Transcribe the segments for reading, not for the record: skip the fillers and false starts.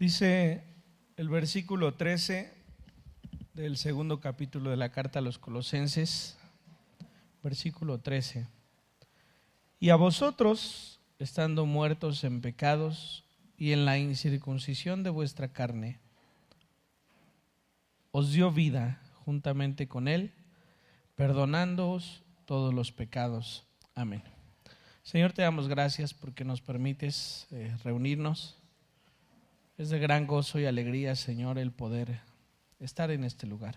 Dice el versículo 13 del segundo capítulo de la carta a los Colosenses, versículo 13. Y a vosotros, estando muertos en pecados y en la incircuncisión de vuestra carne, os dio vida juntamente con Él, perdonándoos todos los pecados. Amén. Señor, te damos gracias porque nos permites reunirnos. Es de gran gozo y alegría, Señor, el poder estar en este lugar.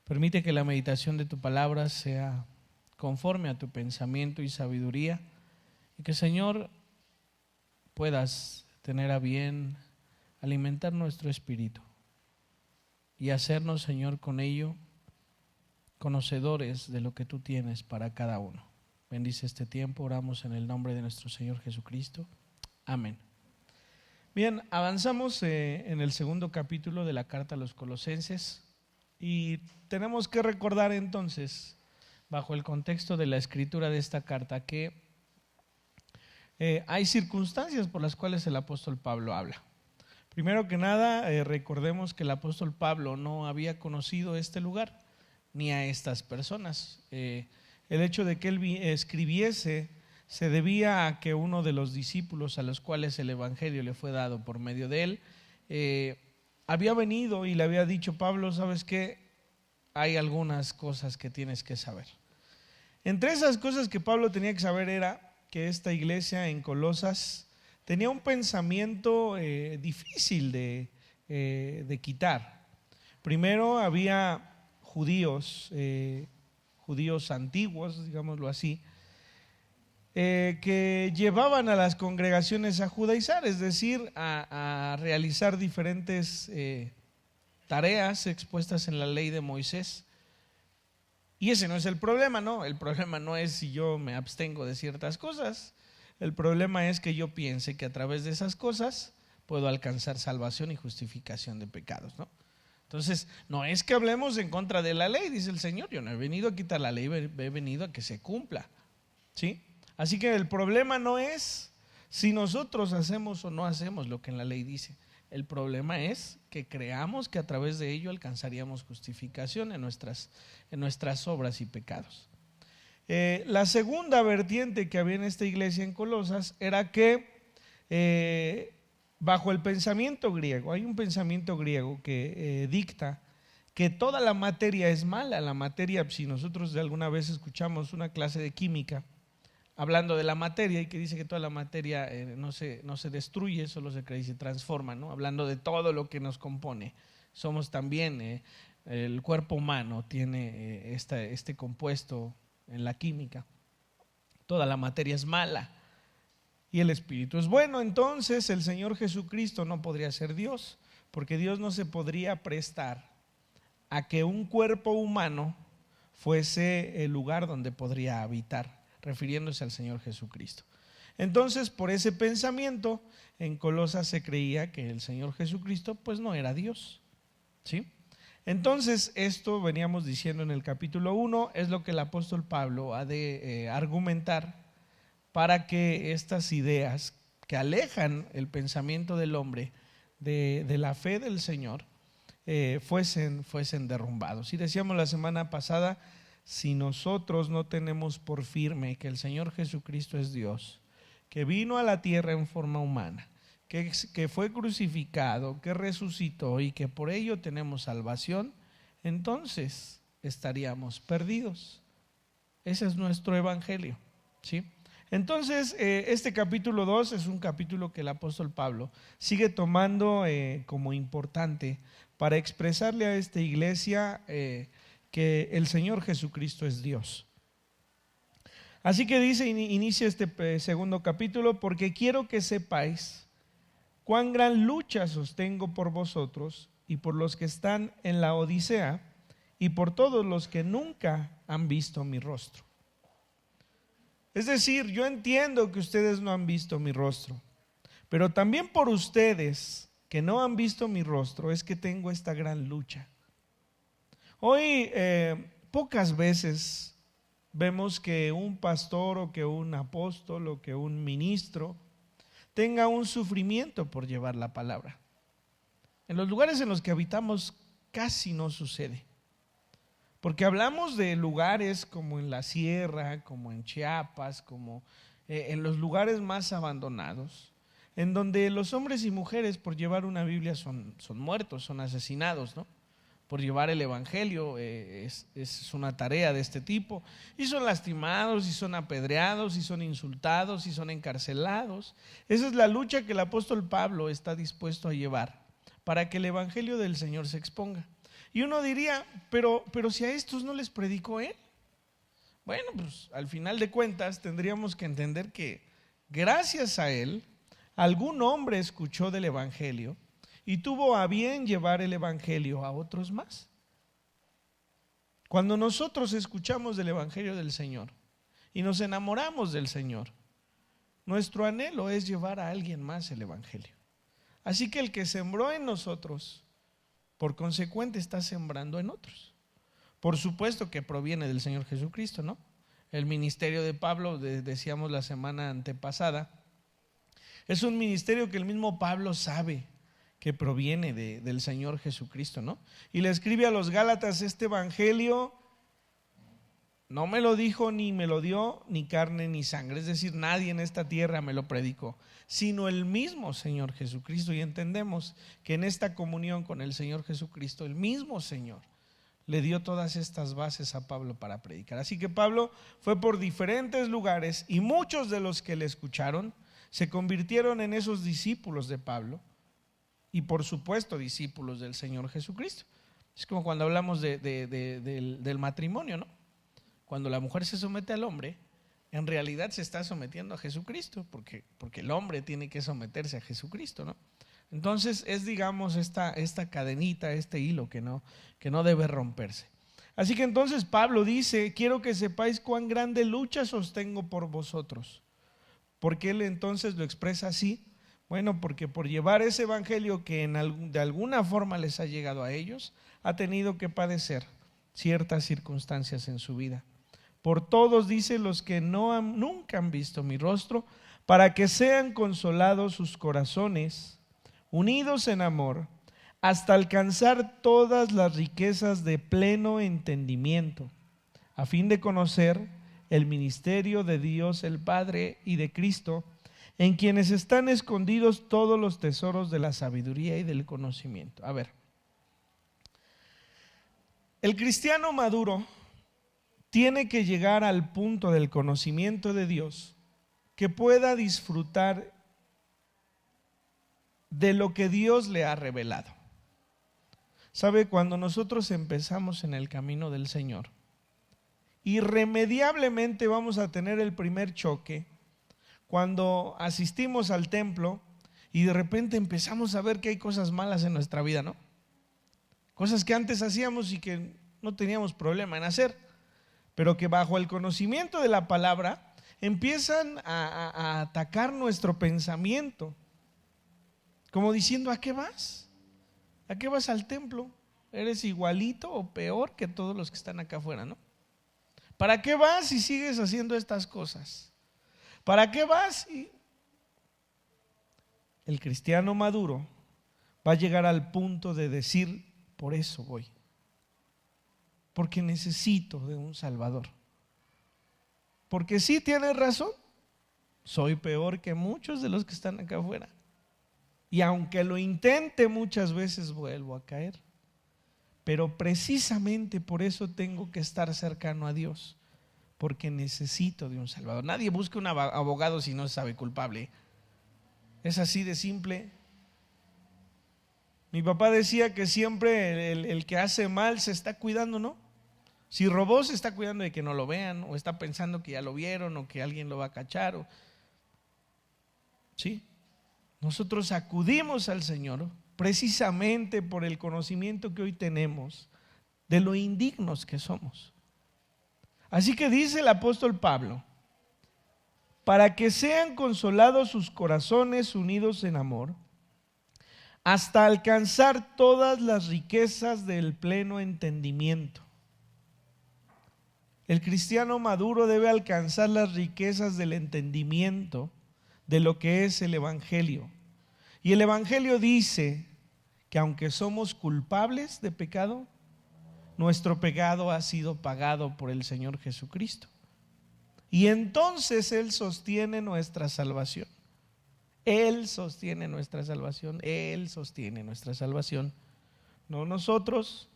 Permite que la meditación de tu palabra sea conforme a tu pensamiento y sabiduría, y que, Señor, puedas tener a bien alimentar nuestro espíritu y hacernos, Señor, con ello conocedores de lo que tú tienes para cada uno. Bendice este tiempo, oramos en el nombre de nuestro Señor Jesucristo. Amén. Bien, avanzamos en el segundo capítulo de la carta a los Colosenses y tenemos que recordar entonces, bajo el contexto de la escritura de esta carta, que hay circunstancias por las cuales el apóstol Pablo habla. Primero que nada, recordemos que el apóstol Pablo no había conocido este lugar ni a estas personas. El hecho de que él escribiese se debía a que uno de los discípulos a los cuales el evangelio le fue dado por medio de él, había venido y le había dicho: Pablo, ¿sabes qué? Hay algunas cosas que tienes que saber. Entre esas cosas que Pablo tenía que saber era que esta iglesia en Colosas tenía un pensamiento difícil de quitar. Primero había judíos antiguos, digámoslo así, que llevaban a las congregaciones a judaizar, es decir, a realizar diferentes tareas expuestas en la ley de Moisés. Y ese no es el problema, ¿no? El problema no es si yo me abstengo de ciertas cosas. El problema es que yo piense que a través de esas cosas puedo alcanzar salvación y justificación de pecados, ¿no? Entonces, no es que hablemos en contra de la ley, dice el Señor. Yo no he venido a quitar la ley, he venido a que se cumpla, ¿sí? Así que el problema no es si nosotros hacemos o no hacemos lo que en la ley dice. El problema es que creamos que a través de ello alcanzaríamos justificación en nuestras obras y pecados. La segunda vertiente que había en esta iglesia en Colosas era que bajo el pensamiento griego, hay un pensamiento griego que dicta que toda la materia es mala. La materia, si nosotros de alguna vez escuchamos una clase de química hablando de la materia, y que dice que toda la materia no se destruye, solo se transforma, ¿no? Hablando de todo lo que nos compone. Somos también, el cuerpo humano tiene este compuesto en la química. Toda la materia es mala y el espíritu es bueno. Entonces el Señor Jesucristo no podría ser Dios, porque Dios no se podría prestar a que un cuerpo humano fuese el lugar donde podría habitar, refiriéndose al Señor Jesucristo. Entonces, por ese pensamiento, en Colosas se creía que el Señor Jesucristo pues no era Dios, ¿sí? Entonces, esto veníamos diciendo en el capítulo 1, es lo que el apóstol Pablo ha de argumentar para que estas ideas que alejan el pensamiento del hombre de la fe del Señor fuesen derrumbados. Y decíamos la semana pasada, si nosotros no tenemos por firme que el Señor Jesucristo es Dios, que vino a la tierra en forma humana, que fue crucificado, que resucitó y que por ello tenemos salvación, entonces estaríamos perdidos. Ese es nuestro evangelio, ¿sí? Entonces, este capítulo 2 es un capítulo que el apóstol Pablo sigue tomando como importante para expresarle a esta iglesia que el Señor Jesucristo es Dios. Así que dice, inicia este segundo capítulo: porque quiero que sepáis cuán gran lucha sostengo por vosotros y por los que están en la Odisea y por todos los que nunca han visto mi rostro. Es decir, yo entiendo que ustedes no han visto mi rostro, pero también por ustedes que no han visto mi rostro es que tengo esta gran lucha. Hoy pocas veces vemos que un pastor o que un apóstol o que un ministro tenga un sufrimiento por llevar la palabra. En los lugares en los que habitamos casi no sucede. Porque hablamos de lugares como en la sierra, como en Chiapas, como en los lugares más abandonados, en donde los hombres y mujeres por llevar una Biblia son muertos, son asesinados, ¿no? Por llevar el evangelio es una tarea de este tipo, y son lastimados, y son apedreados, y son insultados, y son encarcelados. Esa es la lucha que el apóstol Pablo está dispuesto a llevar para que el evangelio del Señor se exponga. Y uno diría, pero si a estos no les predicó él. Bueno, pues al final de cuentas tendríamos que entender que gracias a él algún hombre escuchó del evangelio y tuvo a bien llevar el evangelio a otros más. Cuando nosotros escuchamos del evangelio del Señor y nos enamoramos del Señor, nuestro anhelo es llevar a alguien más el evangelio. Así que el que sembró en nosotros, por consecuente está sembrando en otros. Por supuesto que proviene del Señor Jesucristo, ¿no? El ministerio de Pablo, decíamos la semana antepasada, es un ministerio que el mismo Pablo sabe que proviene del Señor Jesucristo, ¿no? Y le escribe a los Gálatas: este evangelio no me lo dijo ni me lo dio ni carne ni sangre, es decir, nadie en esta tierra me lo predicó, sino el mismo Señor Jesucristo. Y entendemos que en esta comunión con el Señor Jesucristo, el mismo Señor le dio todas estas bases a Pablo para predicar. Así que Pablo fue por diferentes lugares y muchos de los que le escucharon se convirtieron en esos discípulos de Pablo y por supuesto discípulos del Señor Jesucristo. Es como cuando hablamos del matrimonio, ¿no? Cuando la mujer se somete al hombre, en realidad se está sometiendo a Jesucristo, porque el hombre tiene que someterse a Jesucristo, ¿no? Entonces es, digamos, esta cadenita, este hilo que no debe romperse. Así que entonces Pablo dice: quiero que sepáis cuán grande lucha sostengo por vosotros. ¿Por qué él entonces lo expresa así? Bueno, porque por llevar ese evangelio que de alguna forma les ha llegado a ellos, ha tenido que padecer ciertas circunstancias en su vida. Por todos, dice, los que nunca han visto mi rostro, para que sean consolados sus corazones, unidos en amor, hasta alcanzar todas las riquezas de pleno entendimiento, a fin de conocer el ministerio de Dios el Padre y de Cristo, en quienes están escondidos todos los tesoros de la sabiduría y del conocimiento. A ver, el cristiano maduro tiene que llegar al punto del conocimiento de Dios que pueda disfrutar de lo que Dios le ha revelado. ¿Sabe? Cuando nosotros empezamos en el camino del Señor, irremediablemente vamos a tener el primer choque cuando asistimos al templo y de repente empezamos a ver que hay cosas malas en nuestra vida, ¿no? Cosas que antes hacíamos y que no teníamos problema en hacer, pero que bajo el conocimiento de la palabra empiezan a atacar nuestro pensamiento, como diciendo: ¿a qué vas? ¿A qué vas al templo? Eres igualito o peor que todos los que están acá afuera, ¿no? ¿Para qué vas si sigues haciendo estas cosas? ¿Para qué vas? El cristiano maduro va a llegar al punto de decir: por eso voy, porque necesito de un Salvador. Porque sí, tienes razón, soy peor que muchos de los que están acá afuera. Y aunque lo intente muchas veces vuelvo a caer. Pero precisamente por eso tengo que estar cercano a Dios, porque necesito de un Salvador. Nadie busca un abogado si no se sabe culpable. Es así de simple. Mi papá decía que siempre el que hace mal se está cuidando, ¿no? Si robó, se está cuidando de que no lo vean, o está pensando que ya lo vieron, o que alguien lo va a cachar. ¿Sí? Nosotros acudimos al Señor precisamente por el conocimiento que hoy tenemos de lo indignos que somos. Así que dice el apóstol Pablo: para que sean consolados sus corazones unidos en amor, hasta alcanzar todas las riquezas del pleno entendimiento. El cristiano maduro debe alcanzar las riquezas del entendimiento de lo que es el evangelio. Y el evangelio dice que aunque somos culpables de pecado, nuestro pecado ha sido pagado por el Señor Jesucristo. Y entonces Él sostiene nuestra salvación. Él sostiene nuestra salvación. Él sostiene nuestra salvación. No nosotros,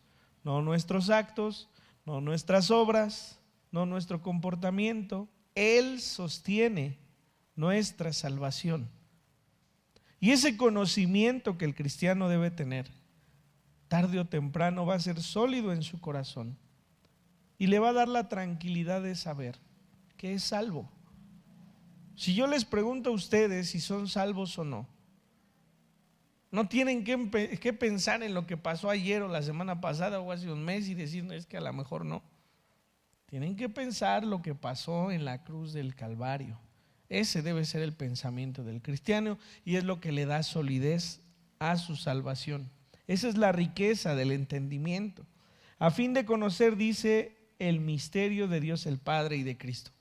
no nuestros actos, no nuestras obras, no nuestro comportamiento. Él sostiene nuestra salvación. Y ese conocimiento que el cristiano debe tener, tarde o temprano va a ser sólido en su corazón y le va a dar la tranquilidad de saber que es salvo. Si yo les pregunto a ustedes si son salvos o no, no tienen que pensar en lo que pasó ayer o la semana pasada o hace un mes y decir, no, es que a lo mejor no. Tienen que pensar lo que pasó en la cruz del Calvario. Ese debe ser el pensamiento del cristiano y es lo que le da solidez a su salvación. Esa es la riqueza del entendimiento. A fin de conocer, dice, el misterio de Dios el Padre y de Cristo.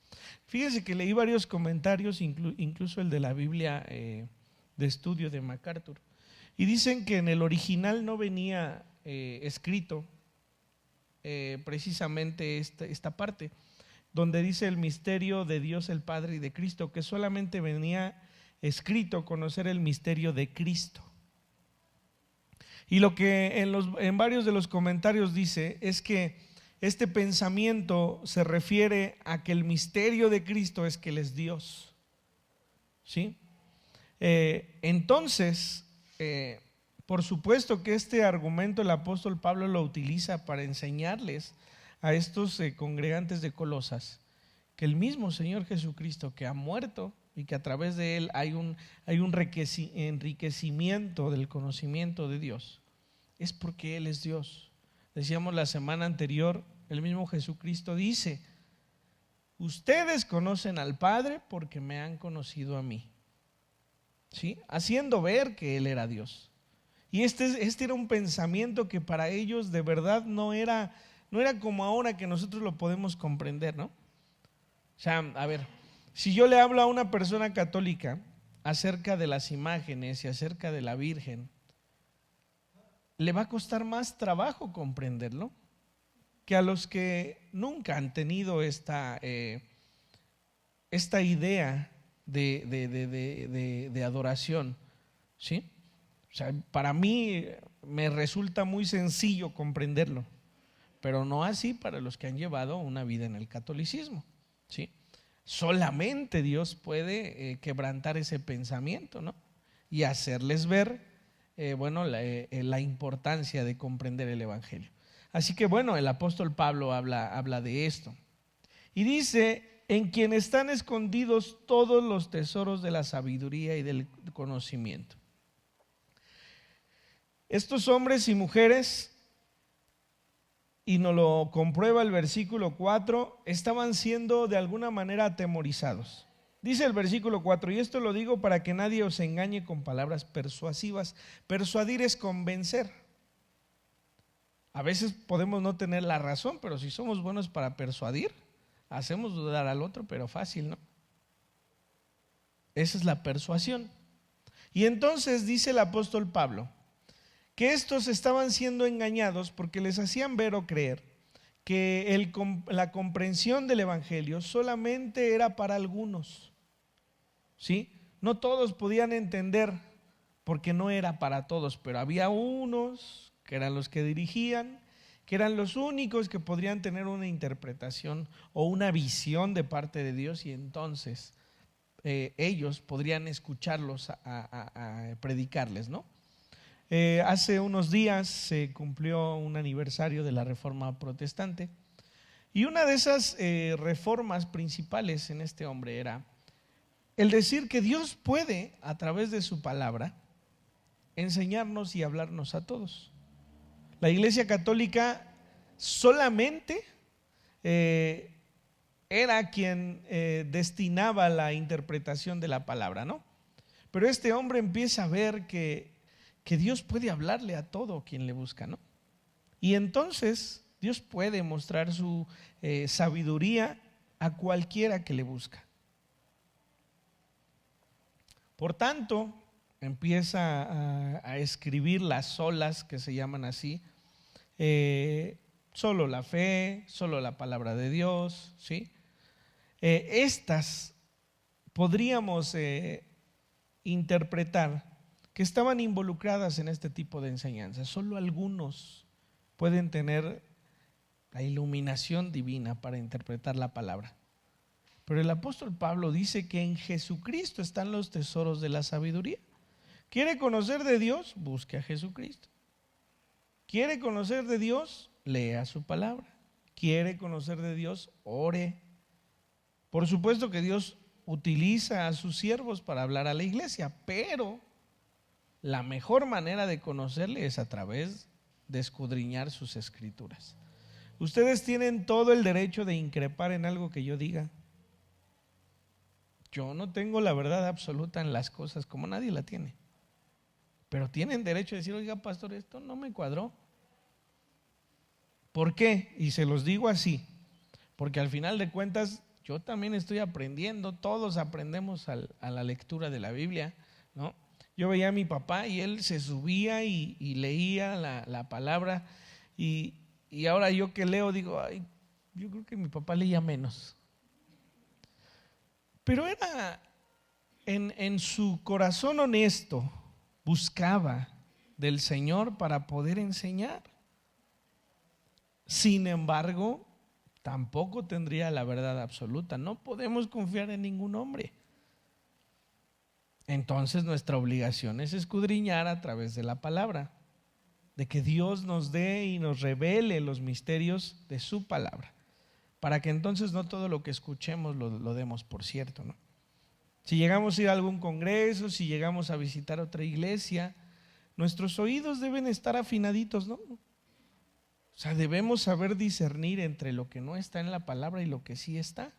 Fíjense que leí varios comentarios, incluso el de la Biblia de estudio de MacArthur. Y dicen que en el original no venía escrito precisamente esta parte, donde dice el misterio de Dios el Padre y de Cristo, que solamente venía escrito conocer el misterio de Cristo. Y lo que en varios de los comentarios dice es que este pensamiento se refiere a que el misterio de Cristo es que Él es Dios. ¿Sí? Entonces, por supuesto que este argumento el apóstol Pablo lo utiliza para enseñarles a estos congregantes de Colosas que el mismo Señor Jesucristo, que ha muerto y que a través de Él hay un enriquecimiento del conocimiento de Dios, es porque Él es Dios. Decíamos la semana anterior, el mismo Jesucristo dice: ustedes conocen al Padre porque me han conocido a mí. ¿Sí? Haciendo ver que Él era Dios. Y este era un pensamiento que para ellos de verdad no era como ahora que nosotros lo podemos comprender, ¿no? O sea, a ver, si yo le hablo a una persona católica acerca de las imágenes y acerca de la Virgen, le va a costar más trabajo comprenderlo que a los que nunca han tenido esta idea de adoración, ¿sí? O sea, para mí me resulta muy sencillo comprenderlo, pero no así para los que han llevado una vida en el catolicismo, ¿sí? Solamente Dios puede quebrantar ese pensamiento, ¿no? Y hacerles ver, la importancia de comprender el Evangelio. Así que bueno, el apóstol Pablo habla de esto. Y dice: en quien están escondidos todos los tesoros de la sabiduría y del conocimiento. Estos hombres y mujeres, y nos lo comprueba el versículo 4, estaban siendo de alguna manera atemorizados. Dice el versículo 4: y esto lo digo para que nadie os engañe con palabras persuasivas. Persuadir es convencer. A veces podemos no tener la razón, pero si somos buenos para persuadir, hacemos dudar al otro, pero fácil, ¿no? Esa es la persuasión. Y entonces dice el apóstol Pablo que estos estaban siendo engañados porque les hacían ver o creer que la comprensión del Evangelio solamente era para algunos, ¿sí? No todos podían entender porque no era para todos, pero había unos que eran los que dirigían, que eran los únicos que podrían tener una interpretación o una visión de parte de Dios, y entonces ellos podrían escucharlos a predicarles, ¿no? Hace unos días se cumplió un aniversario de la Reforma Protestante, y una de esas reformas principales en este hombre era el decir que Dios puede, a través de su palabra, enseñarnos y hablarnos a todos. La Iglesia Católica solamente era quien destinaba la interpretación de la palabra, ¿no? Pero este hombre empieza a ver que Dios puede hablarle a todo quien le busca, ¿no? Y entonces Dios puede mostrar su sabiduría a cualquiera que le busca. Por tanto, empieza a escribir las solas, que se llaman así, solo la fe, solo la palabra de Dios, ¿sí? Estas podríamos interpretar que estaban involucradas en este tipo de enseñanzas. Solo algunos pueden tener la iluminación divina para interpretar la palabra. Pero el apóstol Pablo dice que en Jesucristo están los tesoros de la sabiduría. ¿Quiere conocer de Dios? Busque a Jesucristo. ¿Quiere conocer de Dios? Lea su palabra. ¿Quiere conocer de Dios? Ore. Por supuesto que Dios utiliza a sus siervos para hablar a la iglesia, pero la mejor manera de conocerle es a través de escudriñar sus escrituras. Ustedes tienen todo el derecho de increpar en algo que yo diga. Yo no tengo la verdad absoluta en las cosas, como nadie la tiene. Pero tienen derecho a decir, oiga, pastor, esto no me cuadró. ¿Por qué? Y se los digo así, porque al final de cuentas yo también estoy aprendiendo, todos aprendemos a la lectura de la Biblia, ¿no? Yo veía a mi papá y él se subía y leía la palabra y ahora yo que leo digo, ay, yo creo que mi papá leía menos. Pero era en su corazón honesto, buscaba del Señor para poder enseñar. Sin embargo, tampoco tendría la verdad absoluta. No podemos confiar en ningún hombre. Entonces nuestra obligación es escudriñar a través de la palabra, de que Dios nos dé y nos revele los misterios de su palabra, para que entonces no todo lo que escuchemos lo demos por cierto, ¿no? Si llegamos a ir a algún congreso, si llegamos a visitar otra iglesia, nuestros oídos deben estar afinaditos, ¿no? O sea, debemos saber discernir entre lo que no está en la palabra y lo que sí está.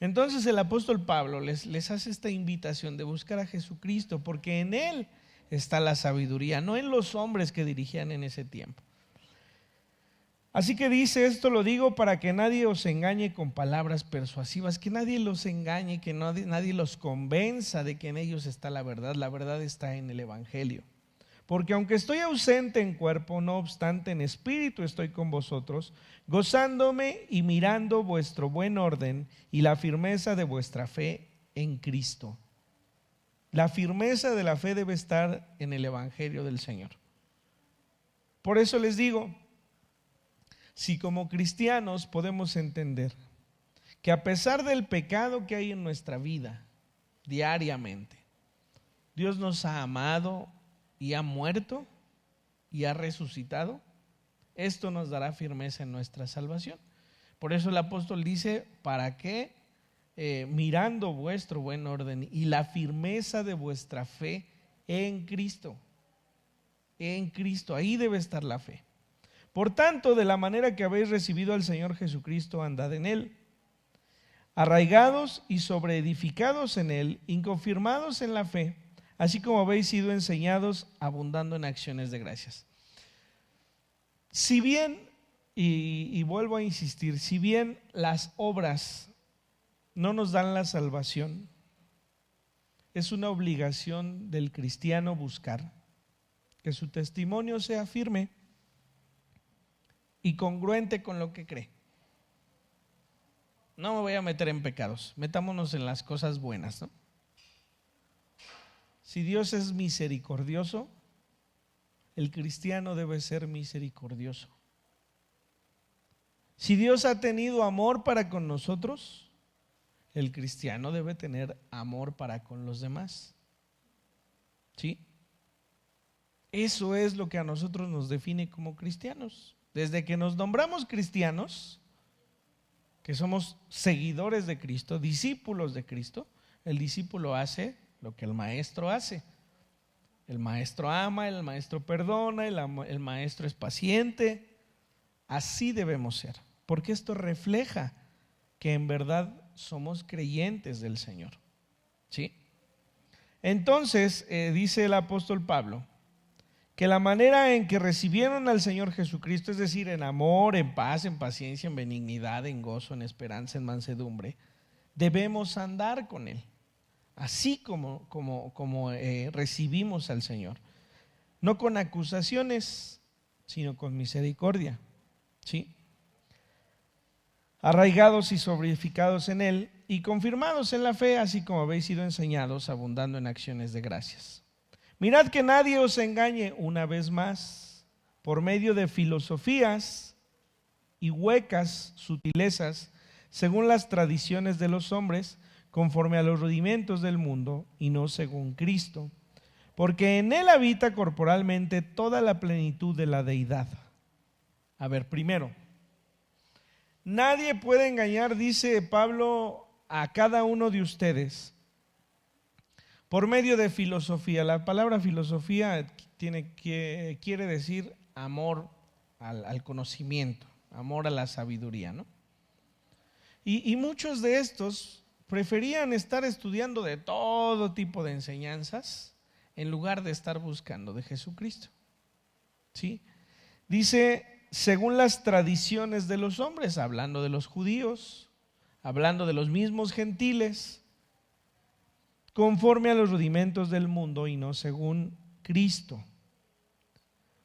Entonces el apóstol Pablo les hace esta invitación de buscar a Jesucristo, porque en Él está la sabiduría, no en los hombres que dirigían en ese tiempo. Así que dice, esto lo digo para que nadie os engañe con palabras persuasivas, que nadie los engañe, que nadie los convenza de que en ellos está la verdad está en el Evangelio. Porque aunque estoy ausente en cuerpo, no obstante en espíritu estoy con vosotros, gozándome y mirando vuestro buen orden y la firmeza de vuestra fe en Cristo. La firmeza de la fe debe estar en el Evangelio del Señor. Por eso les digo, si como cristianos podemos entender que a pesar del pecado que hay en nuestra vida diariamente, Dios nos ha amado y ha muerto y ha resucitado, esto nos dará firmeza en nuestra salvación. Por eso el apóstol dice, ¿para qué? Mirando vuestro buen orden y la firmeza de vuestra fe en Cristo. En Cristo, ahí debe estar la fe. Por tanto, de la manera que habéis recibido al Señor Jesucristo, andad en Él, arraigados y sobreedificados en Él, inconfirmados en la fe, así como habéis sido enseñados, abundando en acciones de gracias. Si bien, y vuelvo a insistir, si bien las obras no nos dan la salvación, es una obligación del cristiano buscar que su testimonio sea firme y congruente con lo que cree. No me voy a meter en pecados, metámonos en las cosas buenas, ¿no? Si Dios es misericordioso, el cristiano debe ser misericordioso. Si Dios ha tenido amor para con nosotros, el cristiano debe tener amor para con los demás. ¿Sí? Eso es lo que a nosotros nos define como cristianos. Desde que nos nombramos cristianos, que somos seguidores de Cristo, discípulos de Cristo, el discípulo hace lo que el maestro hace. El maestro ama, el maestro perdona, el maestro es paciente. Así debemos ser, porque esto refleja que en verdad somos creyentes del Señor. ¿Sí? Entonces, dice el apóstol Pablo, que la manera en que recibieron al Señor Jesucristo, es decir, en amor, en paz, en paciencia, en benignidad, en gozo, en esperanza, en mansedumbre, debemos andar con Él. así como recibimos al Señor. No con acusaciones, sino con misericordia, ¿sí? Arraigados y solidificados en Él y confirmados en la fe, así como habéis sido enseñados, abundando en acciones de gracias. Mirad que nadie os engañe una vez más por medio de filosofías y huecas sutilezas, según las tradiciones de los hombres, conforme a los rudimentos del mundo y no según Cristo, porque en Él habita corporalmente toda la plenitud de la deidad. A ver, primero, nadie puede engañar, dice Pablo, a cada uno de ustedes por medio de filosofía. La palabra filosofía quiere decir amor al conocimiento, amor a la sabiduría, ¿no? Y muchos de estos preferían estar estudiando de todo tipo de enseñanzas en lugar de estar buscando de Jesucristo, ¿sí? Dice, según las tradiciones de los hombres, hablando de los judíos, hablando de los mismos gentiles, conforme a los rudimentos del mundo y no según Cristo.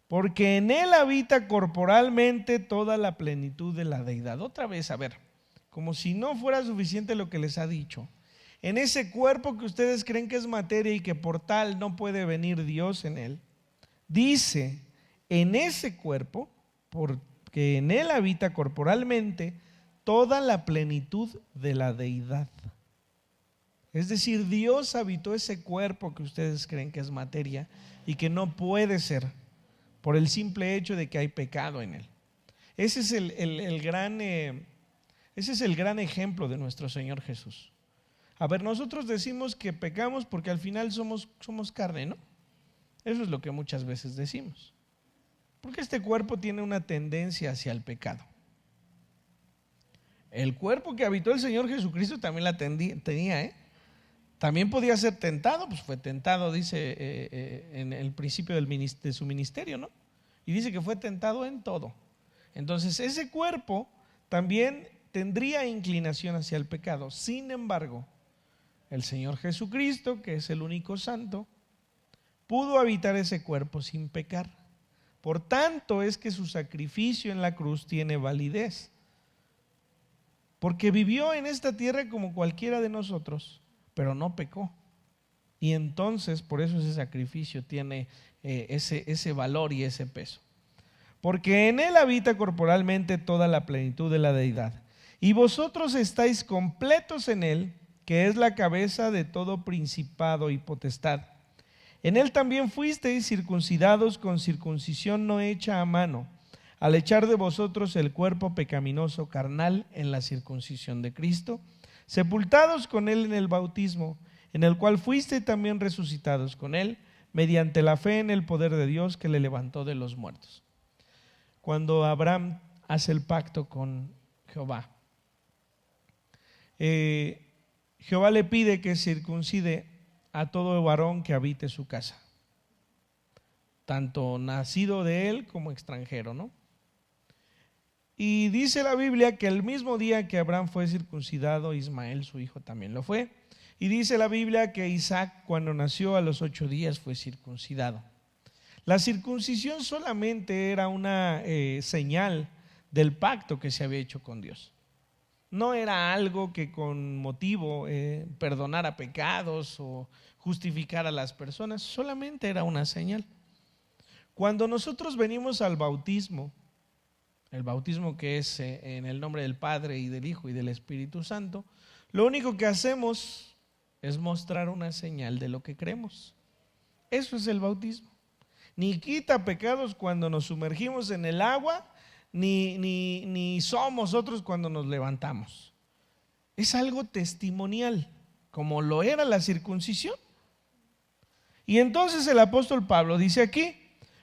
Porque en Él habita corporalmente toda la plenitud de la deidad. Otra vez, a ver, como si no fuera suficiente lo que les ha dicho. En ese cuerpo que ustedes creen que es materia y que por tal no puede venir Dios en él, dice, en ese cuerpo, porque en Él habita corporalmente toda la plenitud de la deidad. Es decir, Dios habitó ese cuerpo que ustedes creen que es materia y que no puede ser por el simple hecho de que hay pecado en él. Ese es el gran ejemplo de nuestro Señor Jesús. A ver, nosotros decimos que pecamos porque al final somos carne, ¿no? Eso es lo que muchas veces decimos. Porque este cuerpo tiene una tendencia hacia el pecado. El cuerpo que habitó el Señor Jesucristo también la tenía, ¿eh? También podía ser tentado, pues fue tentado, dice en el principio de su ministerio, ¿no? Y dice que fue tentado en todo. Entonces ese cuerpo también tendría inclinación hacia el pecado. Sin embargo, el Señor Jesucristo, que es el único santo, pudo habitar ese cuerpo sin pecar. Por tanto es que su sacrificio en la cruz tiene validez. Porque vivió en esta tierra como cualquiera de nosotros, pero no pecó. Y entonces por eso ese sacrificio tiene ese valor y ese peso. Porque en Él habita corporalmente toda la plenitud de la deidad. Y vosotros estáis completos en Él, que es la cabeza de todo principado y potestad. En Él también fuisteis circuncidados con circuncisión no hecha a mano, al echar de vosotros el cuerpo pecaminoso carnal en la circuncisión de Cristo, sepultados con Él en el bautismo, en el cual fuisteis también resucitados con Él, mediante la fe en el poder de Dios que le levantó de los muertos. Cuando Abraham hace el pacto con Jehová, Jehová le pide que circuncide a todo varón que habite su casa, tanto nacido de él como extranjero, ¿no? Y dice la Biblia que el mismo día que Abraham fue circuncidado, Ismael, su hijo, también lo fue. Y dice la Biblia que Isaac, cuando nació a los 8 días, fue circuncidado. La circuncisión solamente era una señal del pacto que se había hecho con Dios. No era algo que con motivo perdonara pecados o justificara a las personas, solamente era una señal. Cuando nosotros venimos al bautismo, el bautismo que es en el nombre del Padre y del Hijo y del Espíritu Santo, lo único que hacemos es mostrar una señal de lo que creemos. Eso es el bautismo. Ni quita pecados cuando nos sumergimos en el agua, ni somos otros cuando nos levantamos. Es algo testimonial, como lo era la circuncisión. Y entonces el apóstol Pablo dice aquí,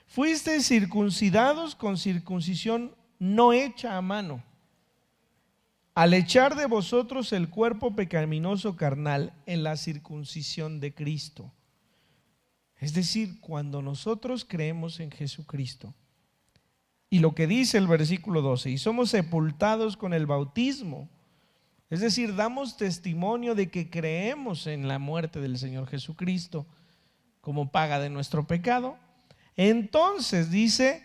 fuisteis circuncidados con circuncisión no hecha a mano, al echar de vosotros el cuerpo pecaminoso carnal en la circuncisión de Cristo. Es decir, cuando nosotros creemos en Jesucristo, y lo que dice el versículo 12, y somos sepultados con el bautismo Es decir, damos testimonio de que creemos en la muerte del Señor Jesucristo como paga de nuestro pecado. Entonces dice,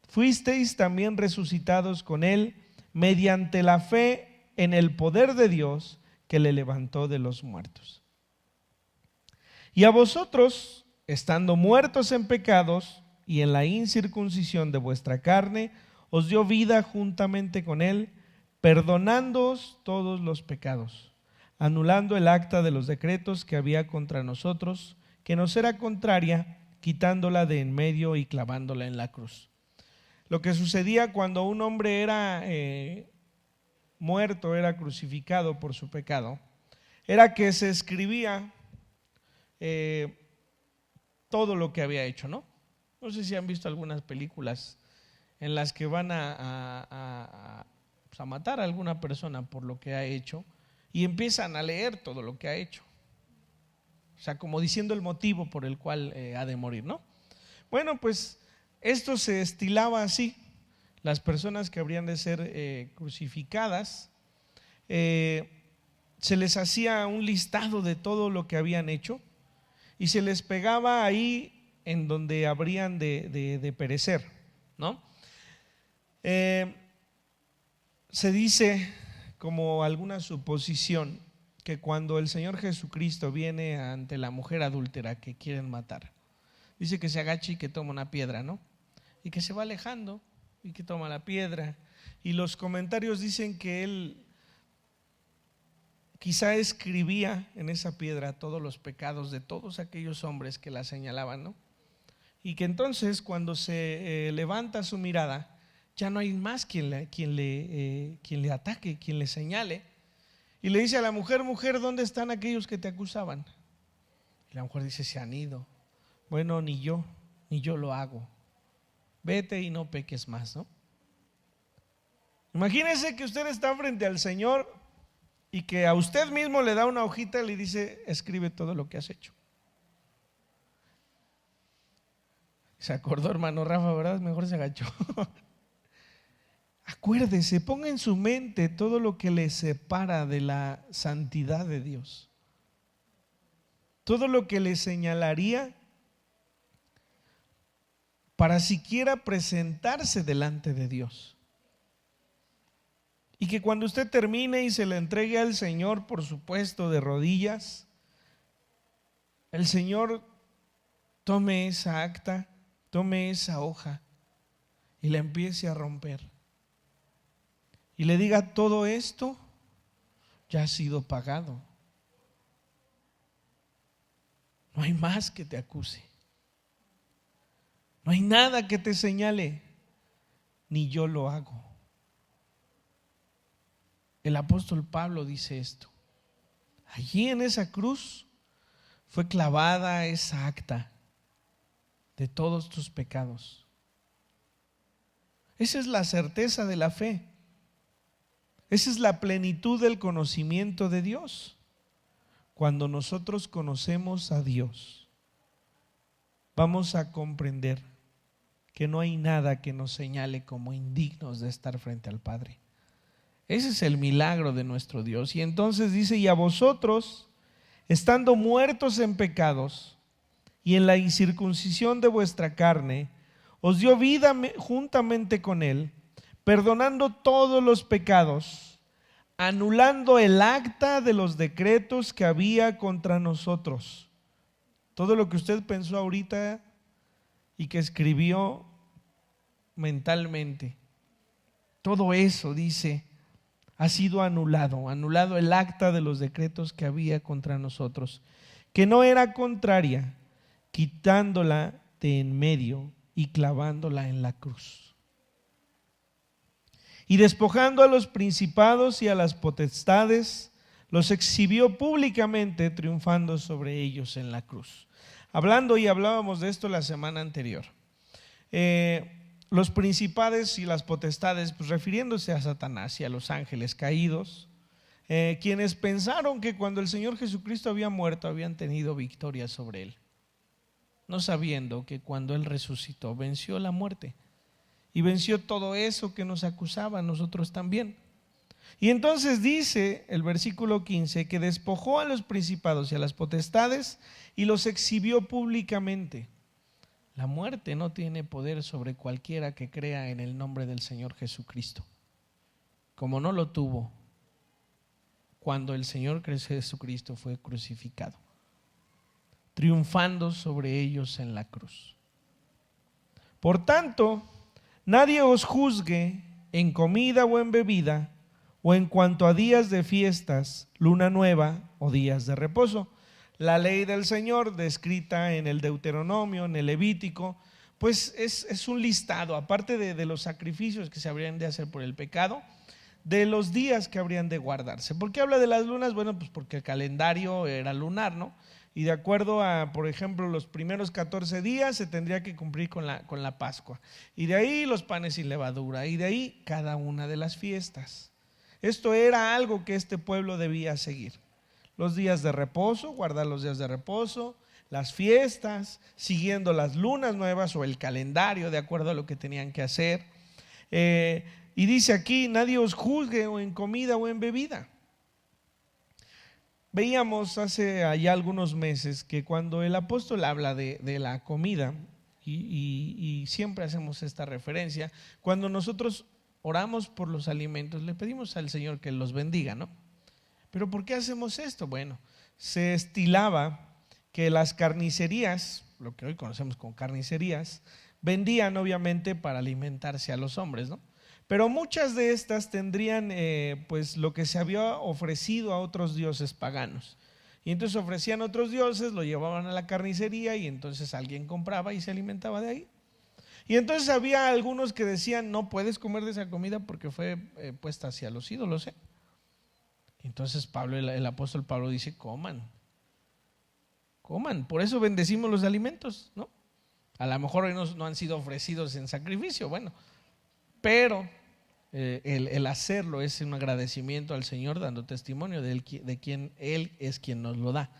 fuisteis también resucitados con Él mediante la fe en el poder de Dios que le levantó de los muertos. Y a vosotros, estando muertos en pecados y en la incircuncisión de vuestra carne, os dio vida juntamente con Él, perdonándoos todos los pecados, anulando el acta de los decretos que había contra nosotros, que nos era contraria, quitándola de en medio y clavándola en la cruz. Lo que sucedía cuando un hombre era muerto, era crucificado por su pecado, era que se escribía todo lo que había hecho, ¿no? No sé si han visto algunas películas en las que van a matar a alguna persona por lo que ha hecho y empiezan a leer todo lo que ha hecho. O sea, como diciendo el motivo por el cual ha de morir, ¿no? Bueno, pues esto se estilaba así. Las personas que habrían de ser crucificadas, se les hacía un listado de todo lo que habían hecho y se les pegaba ahí en donde habrían de perecer, ¿no? Se dice, como alguna suposición, que cuando el Señor Jesucristo viene ante la mujer adúltera que quieren matar, dice que se agacha y que toma una piedra, ¿no? Y que se va alejando y que toma la piedra. Y los comentarios dicen que él quizá escribía en esa piedra todos los pecados de todos aquellos hombres que la señalaban, ¿no? Y que entonces cuando se levanta su mirada, ya no hay más quien le ataque, quien le señale. Y le dice a la mujer, mujer, ¿dónde están aquellos que te acusaban? Y la mujer dice, se han ido. Bueno, ni yo lo hago. Vete y no peques más, ¿no? Imagínese que usted está frente al Señor y que a usted mismo le da una hojita y le dice, escribe todo lo que has hecho. Se acordó, hermano Rafa, ¿verdad? Mejor se agachó. Acuérdese, ponga en su mente todo lo que le separa de la santidad de Dios. Todo lo que le señalaría para siquiera presentarse delante de Dios. Y que cuando usted termine y se le entregue al Señor, por supuesto, de rodillas, el Señor tome esa acta, tome esa hoja y la empiece a romper. Y le diga, todo esto ya ha sido pagado. No hay más que te acuse. No hay nada que te señale, ni yo lo hago. El apóstol Pablo dice esto. Allí en esa cruz fue clavada esa acta de todos tus pecados. Esa es la certeza de la fe. Esa es la plenitud del conocimiento de Dios. Cuando nosotros conocemos a Dios, vamos a comprender que no hay nada que nos señale como indignos de estar frente al Padre. Ese es el milagro de nuestro Dios. Y entonces dice, y a vosotros, estando muertos en pecados y en la incircuncisión de vuestra carne, os dio vida juntamente con Él, perdonando todos los pecados, anulando el acta de los decretos que había contra nosotros. Todo lo que usted pensó ahorita y que escribió mentalmente, todo eso, dice, ha sido anulado el acta de los decretos que había contra nosotros, que no era contraria, quitándola de en medio y clavándola en la cruz. Y despojando a los principados y a las potestades, los exhibió públicamente, triunfando sobre ellos en la cruz. Hablábamos de esto la semana anterior. Los principados y las potestades, pues refiriéndose a Satanás y a los ángeles caídos, quienes pensaron que cuando el Señor Jesucristo había muerto habían tenido victoria sobre Él, no sabiendo que cuando Él resucitó venció la muerte y venció todo eso que nos acusaba a nosotros también. Y entonces dice el versículo 15 que despojó a los principados y a las potestades y los exhibió públicamente. La muerte no tiene poder sobre cualquiera que crea en el nombre del Señor Jesucristo, como no lo tuvo cuando el Señor Jesucristo fue crucificado, triunfando sobre ellos en la cruz. Por tanto, nadie os juzgue en comida o en bebida, o en cuanto a días de fiestas, luna nueva o días de reposo. La ley del Señor, descrita en el Deuteronomio, en el Levítico, pues es un listado, aparte de los sacrificios que se habrían de hacer por el pecado, de los días que habrían de guardarse. ¿Por qué habla de las lunas? Bueno, pues porque el calendario era lunar, ¿no? Y de acuerdo a, por ejemplo, los primeros 14 días se tendría que cumplir con la Pascua. Y de ahí los panes sin levadura. Y de ahí cada una de las fiestas. Esto era algo que este pueblo debía seguir. Los días de reposo, guardar los días de reposo, las fiestas, siguiendo las lunas nuevas o el calendario de acuerdo a lo que tenían que hacer. Y dice aquí, nadie os juzgue o en comida o en bebida. Veíamos hace allá algunos meses que cuando el apóstol habla de la comida, y siempre hacemos esta referencia, cuando nosotros oramos por los alimentos, le pedimos al Señor que los bendiga, ¿no? ¿Pero por qué hacemos esto? Bueno, se estilaba que las carnicerías, lo que hoy conocemos como carnicerías, vendían obviamente para alimentarse a los hombres, ¿no? Pero muchas de estas tendrían pues lo que se había ofrecido a otros dioses paganos. Y entonces ofrecían otros dioses, lo llevaban a la carnicería y entonces alguien compraba y se alimentaba de ahí. Y entonces había algunos que decían, no puedes comer de esa comida porque fue puesta hacia los ídolos, ¿eh? Entonces Pablo, el apóstol Pablo dice, coman, por eso bendecimos los alimentos, ¿no? A lo mejor hoy no han sido ofrecidos en sacrificio, bueno, pero el hacerlo es un agradecimiento al Señor, dando testimonio de quien Él es quien nos lo da.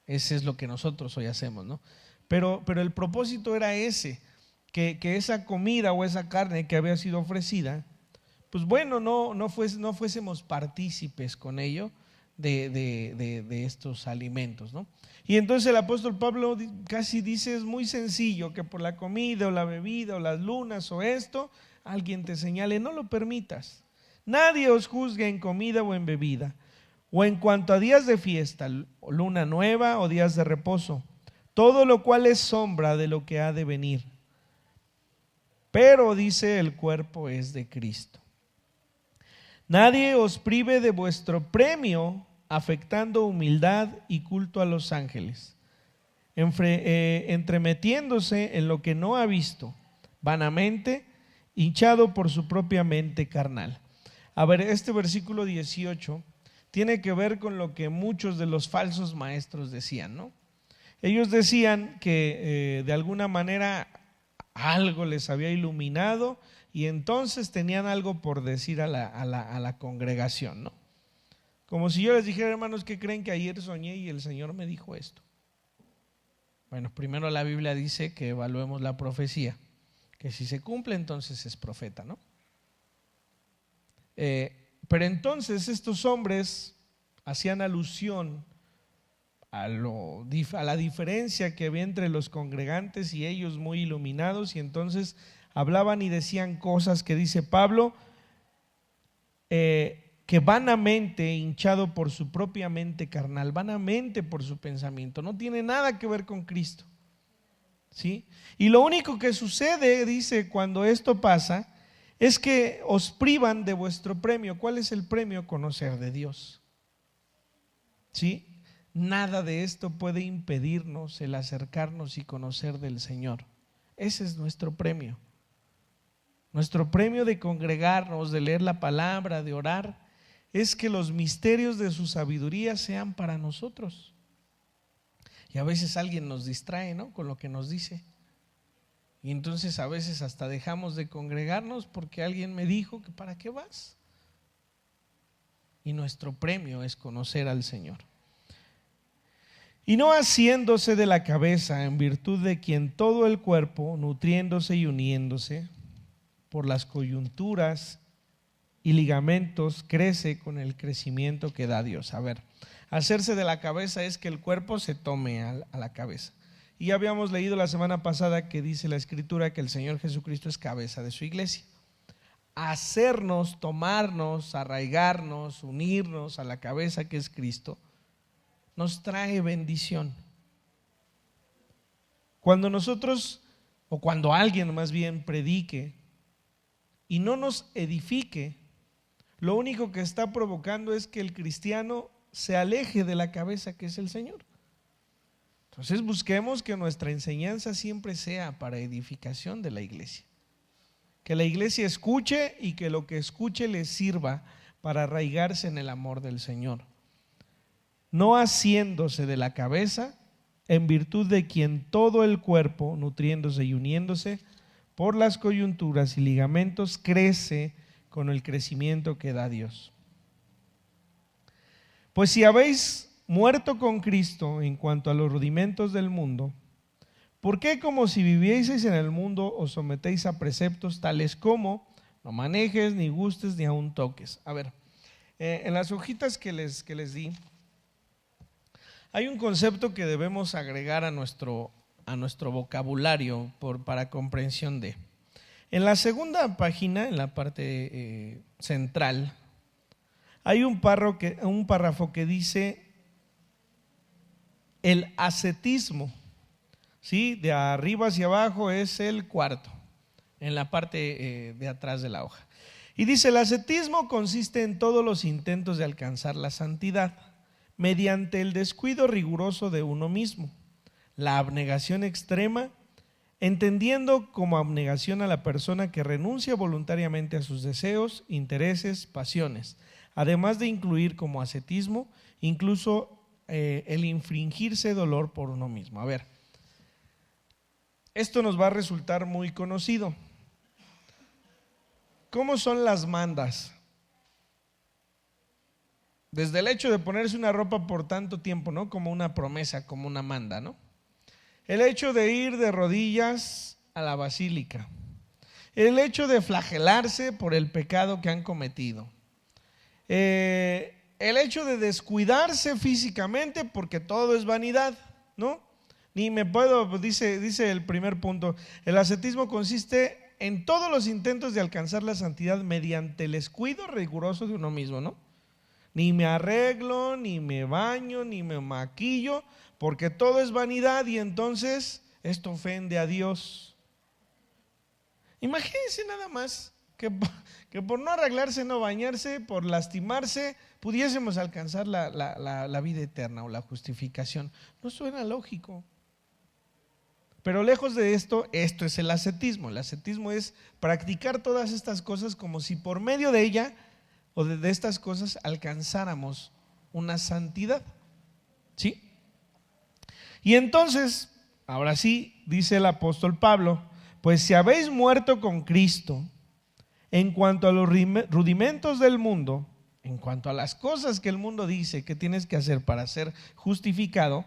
Ese es lo que nosotros hoy hacemos, ¿no? Pero el propósito era ese, que esa comida o esa carne que había sido ofrecida, pues bueno, no fuésemos partícipes con ello de estos alimentos, ¿no? Y entonces el apóstol Pablo casi dice, es muy sencillo que por la comida o la bebida o las lunas o esto, alguien te señale, no lo permitas. Nadie os juzgue en comida o en bebida, o en cuanto a días de fiesta, o luna nueva o días de reposo, todo lo cual es sombra de lo que ha de venir. Pero dice, el cuerpo es de Cristo. Nadie os prive de vuestro premio, afectando humildad y culto a los ángeles, entremetiéndose en lo que no ha visto, vanamente, hinchado por su propia mente carnal. A ver, este versículo 18 tiene que ver con lo que muchos de los falsos maestros decían, ¿no? Ellos decían que de alguna manera algo les había iluminado y entonces tenían algo por decir a la congregación, ¿no? Como si yo les dijera, hermanos, ¿qué creen que ayer soñé y el Señor me dijo esto? Bueno, primero la Biblia dice que evaluemos la profecía, que si se cumple entonces es profeta, ¿no? Pero entonces estos hombres hacían alusión a la diferencia que había entre los congregantes y ellos muy iluminados, y entonces hablaban y decían cosas que dice Pablo, que vanamente, hinchado por su propia mente carnal, vanamente por su pensamiento, no tiene nada que ver con Cristo, ¿sí? Y lo único que sucede, dice, cuando esto pasa, es que os privan de vuestro premio. ¿Cuál es el premio? Conocer de Dios, ¿sí? Nada de esto puede impedirnos el acercarnos y conocer del Señor. Ese es nuestro premio. Nuestro premio de congregarnos, de leer la palabra, de orar, es que los misterios de su sabiduría sean para nosotros. Y a veces alguien nos distrae, ¿no?, con lo que nos dice. Y entonces a veces hasta dejamos de congregarnos porque alguien me dijo que ¿para qué vas? Y nuestro premio es conocer al Señor. Y no haciéndose de la cabeza, en virtud de quien todo el cuerpo, nutriéndose y uniéndose por las coyunturas y ligamentos crece con el crecimiento que da Dios. A ver, hacerse de la cabeza es que el cuerpo se tome a la cabeza. Y ya habíamos leído la semana pasada que dice la Escritura que el Señor Jesucristo es cabeza de su iglesia. Hacernos, tomarnos, arraigarnos, unirnos a la cabeza que es Cristo, nos trae bendición. Cuando nosotros, o cuando alguien más bien predique y no nos edifique, lo único que está provocando es que el cristiano se aleje de la cabeza que es el Señor. Entonces busquemos que nuestra enseñanza siempre sea para edificación de la iglesia. Que la iglesia escuche y que lo que escuche le sirva para arraigarse en el amor del Señor. No haciéndose de la cabeza, en virtud de quien todo el cuerpo, nutriéndose y uniéndose por las coyunturas y ligamentos, crece con el crecimiento que da Dios. Pues si habéis muerto con Cristo en cuanto a los rudimentos del mundo, ¿por qué como si vivieseis en el mundo os sometéis a preceptos tales como no manejes, ni gustes, ni aun toques? A ver, en las hojitas que les di, hay un concepto que debemos agregar a nuestro vocabulario para comprensión de. En la segunda página, en la parte central, hay un párrafo que dice el ascetismo, ¿sí? De arriba hacia abajo es el cuarto, en la parte de atrás de la hoja. Y dice: el ascetismo consiste en todos los intentos de alcanzar la santidad mediante el descuido riguroso de uno mismo, la abnegación extrema, entendiendo como abnegación a la persona que renuncia voluntariamente a sus deseos, intereses, pasiones, además de incluir como ascetismo incluso el infringirse dolor por uno mismo. A ver, esto nos va a resultar muy conocido. ¿Cómo son las mandas? Desde el hecho de ponerse una ropa por tanto tiempo, ¿no? Como una promesa, como una manda, ¿no? El hecho de ir de rodillas a la basílica. El hecho de flagelarse por el pecado que han cometido. El hecho de descuidarse físicamente porque todo es vanidad, ¿no? Ni me puedo, dice el primer punto, el ascetismo consiste en todos los intentos de alcanzar la santidad mediante el descuido riguroso de uno mismo, ¿no? Ni me arreglo, ni me baño, ni me maquillo, porque todo es vanidad y entonces esto ofende a Dios. Imagínense nada más que por no arreglarse, no bañarse, por lastimarse, pudiésemos alcanzar la vida eterna o la justificación. No suena lógico. Pero lejos de esto es el ascetismo. El ascetismo es practicar todas estas cosas como si por medio de ella o de estas cosas alcanzáramos una santidad. ¿Sí? Y entonces, ahora sí, dice el apóstol Pablo: pues si habéis muerto con Cristo en cuanto a los rudimentos del mundo, en cuanto a las cosas que el mundo dice que tienes que hacer para ser justificado,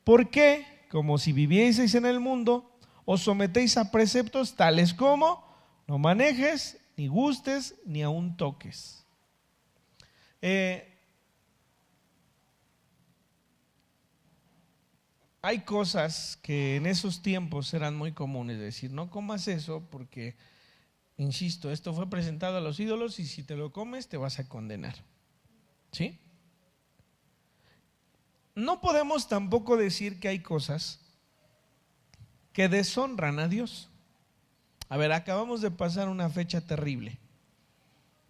¿por qué, como si vivieseis en el mundo, os sometéis a preceptos tales como no manejes, ni gustes, ni aun toques? Hay cosas que en esos tiempos eran muy comunes, decir, no comas eso porque, insisto, esto fue presentado a los ídolos y si te lo comes te vas a condenar. ¿Sí? No podemos tampoco decir que hay cosas que deshonran a Dios. A ver, acabamos de pasar una fecha terrible.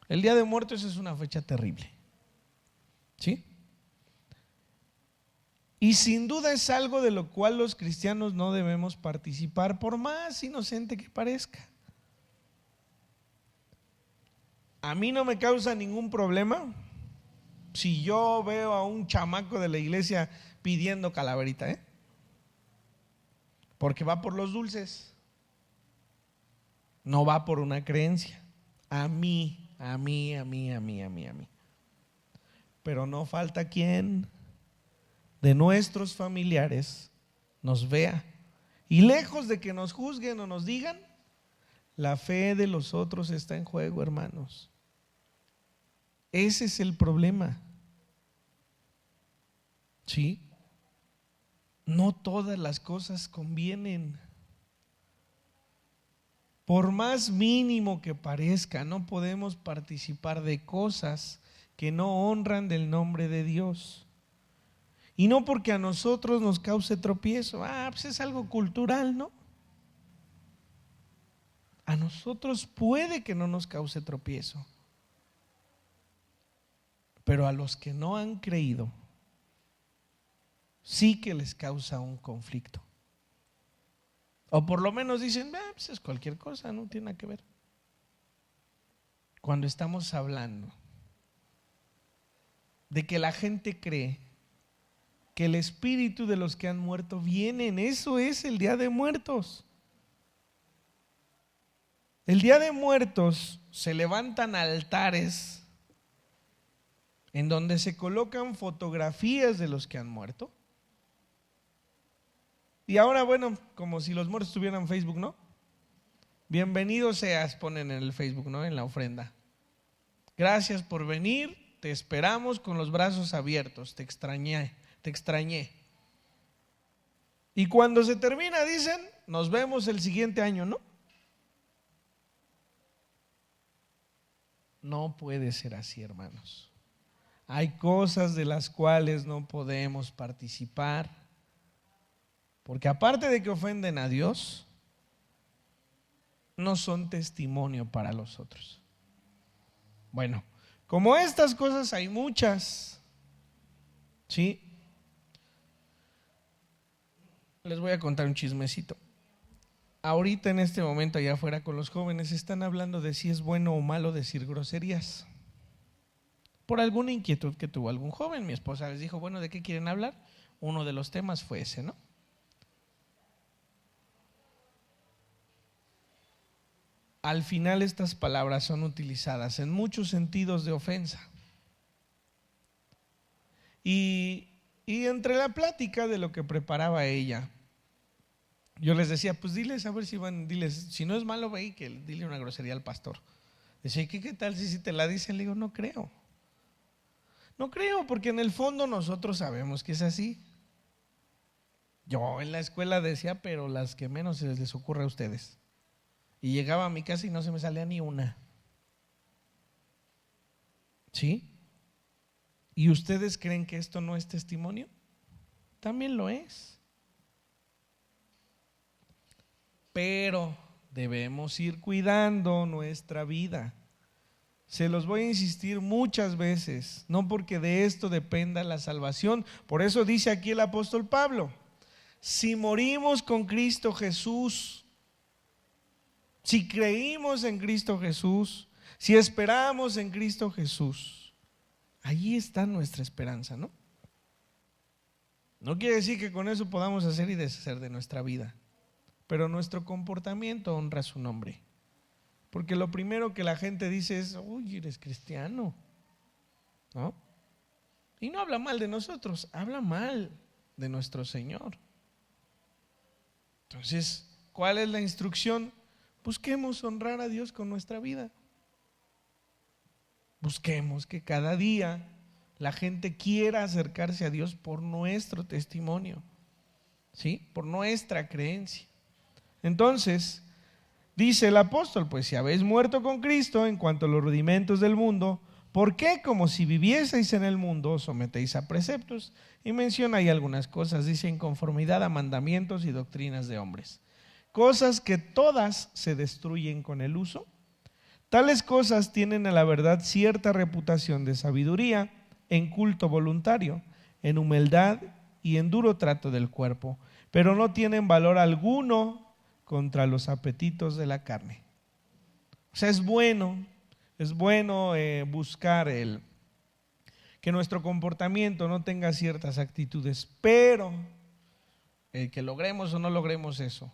El Día de Muertos es una fecha terrible. ¿Sí? Y sin duda es algo de lo cual los cristianos no debemos participar, por más inocente que parezca. A mí no me causa ningún problema si yo veo a un chamaco de la iglesia pidiendo calaverita, porque va por los dulces, no va por una creencia. A mí. Pero no falta quien de nuestros familiares nos vea y lejos de que nos juzguen o nos digan, la fe de los otros está en juego, hermanos. Ese es el problema. ¿Sí? No todas las cosas convienen. Por más mínimo que parezca, no podemos participar de cosas que no honran del nombre de Dios. Y no porque a nosotros nos cause tropiezo. Pues es algo cultural, ¿no? A nosotros puede que no nos cause tropiezo. Pero a los que no han creído, sí que les causa un conflicto. O por lo menos dicen, pues es cualquier cosa, no tiene nada que ver. Cuando estamos hablando de que la gente cree que el espíritu de los que han muerto vienen, eso es el Día de Muertos. El Día de Muertos se levantan altares en donde se colocan fotografías de los que han muerto. Y ahora, bueno, como si los muertos tuvieran Facebook, ¿no? Bienvenido seas, ponen en el Facebook, ¿no? En la ofrenda. Gracias por venir, te esperamos con los brazos abiertos, te extrañé. Y cuando se termina dicen, nos vemos el siguiente año, ¿no? No puede ser así, hermanos. Hay cosas de las cuales no podemos participar. Porque aparte de que ofenden a Dios, no son testimonio para los otros. Bueno, como estas cosas hay muchas, ¿sí? Les voy a contar un chismecito. Ahorita en este momento allá afuera con los jóvenes están hablando de si es bueno o malo decir groserías. Por alguna inquietud que tuvo algún joven, mi esposa les dijo, bueno, ¿de qué quieren hablar? Uno de los temas fue ese, ¿no? Al final estas palabras son utilizadas en muchos sentidos de ofensa. Y entre la plática de lo que preparaba ella, yo les decía, pues diles a ver si van, diles, si no es malo, ve y que dile una grosería al pastor. Decía, ¿qué tal si te la dicen? Le digo, no creo. No creo, porque en el fondo nosotros sabemos que es así. Yo en la escuela decía, pero las que menos se les ocurre a ustedes. Y llegaba a mi casa y no se me salía ni una. ¿Sí? ¿Y ustedes creen que esto no es testimonio? También lo es. Pero debemos ir cuidando nuestra vida. Se los voy a insistir muchas veces, no porque de esto dependa la salvación. Por eso dice aquí el apóstol Pablo, si morimos con Cristo Jesús, si creímos en Cristo Jesús, si esperamos en Cristo Jesús, ahí está nuestra esperanza, ¿no? No quiere decir que con eso podamos hacer y deshacer de nuestra vida, pero nuestro comportamiento honra su nombre. Porque lo primero que la gente dice es, uy, eres cristiano, ¿no? Y no habla mal de nosotros, habla mal de nuestro Señor. Entonces, ¿cuál es la instrucción? Busquemos honrar a Dios con nuestra vida. Busquemos que cada día la gente quiera acercarse a Dios por nuestro testimonio, ¿sí? Por nuestra creencia. Entonces, dice el apóstol, pues si habéis muerto con Cristo en cuanto a los rudimentos del mundo, ¿por qué como si vivieseis en el mundo os sometéis a preceptos? Y menciona ahí algunas cosas, dice en conformidad a mandamientos y doctrinas de hombres. Cosas que todas se destruyen con el uso. Tales cosas tienen a la verdad cierta reputación de sabiduría, en culto voluntario, en humildad y en duro trato del cuerpo, pero no tienen valor alguno contra los apetitos de la carne. O sea, es bueno buscar que nuestro comportamiento no tenga ciertas actitudes, pero el que logremos o no logremos eso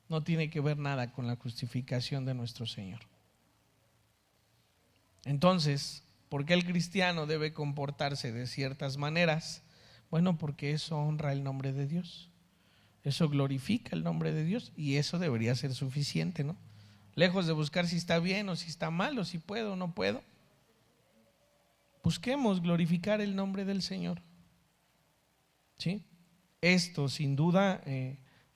no tiene que ver nada con la justificación de nuestro Señor. Entonces, ¿por qué el cristiano debe comportarse de ciertas maneras? Bueno, porque eso honra el nombre de Dios. Eso glorifica el nombre de Dios y eso debería ser suficiente, ¿no? Lejos de buscar si está bien o si está mal o si puedo o no puedo. busquemos glorificar el nombre del Señor. ¿Sí? Esto sin duda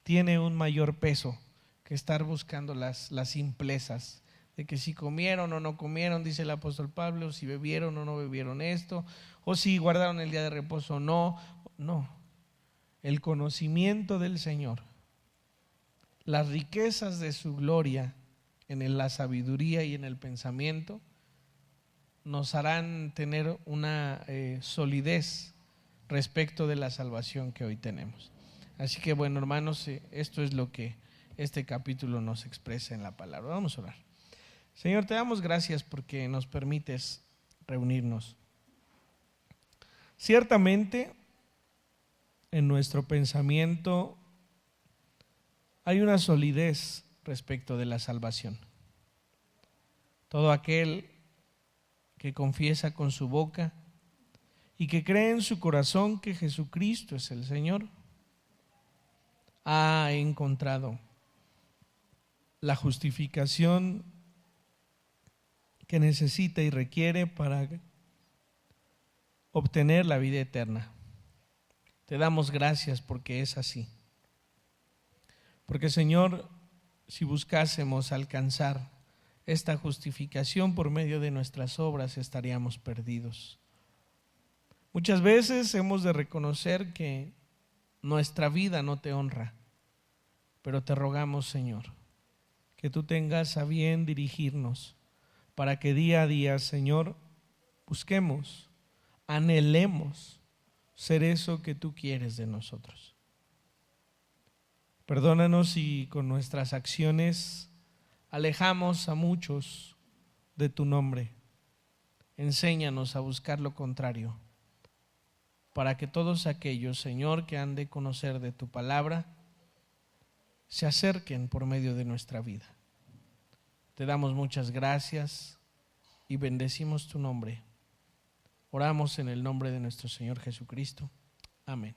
tiene un mayor peso que estar buscando las simplezas de que si comieron o no comieron, dice el apóstol Pablo, si bebieron o no bebieron esto, o si guardaron el día de reposo o no. No, el conocimiento del Señor, las riquezas de su gloria en la sabiduría y en el pensamiento nos harán tener una solidez respecto de la salvación que hoy tenemos. Así que bueno, hermanos, esto es lo que este capítulo nos expresa en la palabra. Vamos a orar. Señor, te damos gracias porque nos permites reunirnos. Ciertamente, en nuestro pensamiento hay una solidez respecto de la salvación. Todo aquel que confiesa con su boca y que cree en su corazón que Jesucristo es el Señor, ha encontrado la justificación que necesita y requiere para obtener la vida eterna. Te damos gracias porque es así. Porque, Señor, si buscásemos alcanzar esta justificación por medio de nuestras obras, estaríamos perdidos. Muchas veces hemos de reconocer que nuestra vida no te honra, pero te rogamos, Señor, que tú tengas a bien dirigirnos para que día a día, Señor, busquemos, anhelemos ser eso que tú quieres de nosotros. Perdónanos si con nuestras acciones alejamos a muchos de tu nombre. Enséñanos a buscar lo contrario, para que todos aquellos, Señor, que han de conocer de tu palabra, se acerquen por medio de nuestra vida. Te damos muchas gracias y bendecimos tu nombre. Oramos en el nombre de nuestro Señor Jesucristo. Amén.